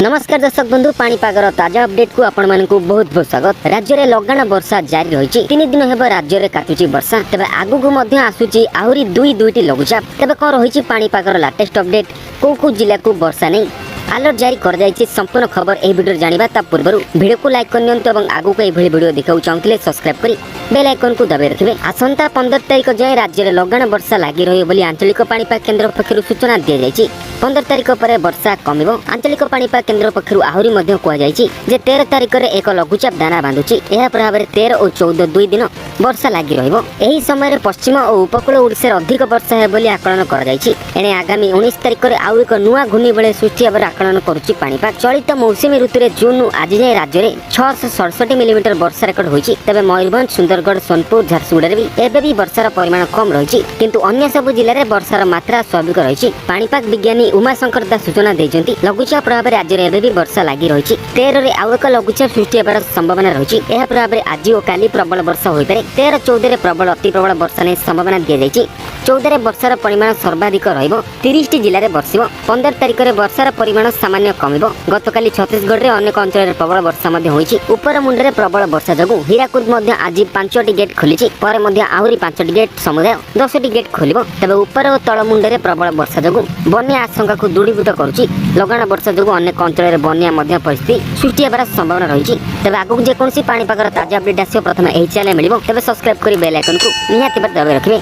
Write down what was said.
नमस्कार दर्शक बंधु पाणीपागर ताजा अपडेट को आपण मानकु बहुत बहुत स्वागत। राज्य में लगाण वर्षा जारी रही 3 दिन हेब राज्य में काटुची वर्षा तेज आगु मध्य आसूची आहरी दुईटी लघुचाप। तेज कौन रही पाणीपागर लाटेस्ट अपडेट कौ जिला को वर्षा नहीं अलर्ट जारी कर जायछि। संपूर्ण खबर एही वीडियो जानिबा ता पूर्व वीडियो को लाइक करनियंतु एवं आगु को एभली वीडियो देखा चाहूले सब्सक्राइब करी बेल आइकन को दबाई रखिबे। आसंता 15 तारिख जाए राज्य में लगाण वर्षा लागि रहियो बोली आंचलिक पाणीपाग केन्द्र पक्षरु सूचना दिया जायछि। 15 तारिख पर वर्षा कमिबो। आंचलिक पाणीपाग केन्द्र पक्षरु आहुरी मध्य कुआ जायछि जे 13 तारिख रे एक लघुचाप दाना बांधुछि। एहा प्रभाव 13 और 14 दुई दिन वर्षा लागि रहिबो। एही समय पश्चिम और उपकूल ओडिशा अधिक वर्षा हे बोली आकलन कर जायछि। एने आगामी 19 तारिख रे आउ एक नुआ घूर्णी बेले सृष्टि हेबार आकलन करुछि पाणीपाग। चलित मौसुमी ऋतु रे जून आज जाए राज्य में 667 मिलीमीटर वर्षा रेकर्ड होइछि। तबे मयूरभंज सुंदरगढ़ सोनपुर झारसुगुड़ा भी एबे भी वर्षार परिमाण कम रही किंतु अन्य सब जिले में वर्षार मात्रा स्वाभाविक रही। पाणीपाग विज्ञानी उमाशंकर दास सूचना देइछन्ति लघुचाप प्रभाव राज्य में एबे भी वर्षा लागि रही। 13 रे आउ एक लघुचाप सृष्टि हेबार संभावना रही। एहा प्रभाव आज और काली प्रबल वर्षा होई पारे। 13 14 रे प्रबल अति प्रबल वर्षा ने संभावना दिया जायछि। 14 रे वर्षार परिमाण सर्वाधिक रहिबो। 30 जिले में बरसिबो। 15 तारिख रे वर्षार परिमाण सामान्य कमिबो। गतकाली छत्तीसगढ़ रे अनेक अंचल प्रबल वर्षा मध्ये होइछि। उपर मुंडरे प्रबल वर्षा जगु हीराकुद मध्ये आज 5टी गेट खोलिछि। पर मध्ये आहुरी 5टी गेट समुदाय 10टी गेट खोलिबो। तबे उपर और तळ मुंडरे प्रबल वर्षा जगु बन्या आशंका को दृढ़ीभूत करुछि। लगाण वर्षा जगु अनेक अंचल बन्या मध्ये परिस्थिति सृष्टि हेबार संभावना रहिछि। तबे आगु जे कोनसी पाणीपागर ताजा अपडेट आसियो प्रथम एही चैनल मिलिबो। तबे सब्सक्राइब करी बेल आइकन को निहाती दबाई रखिबे।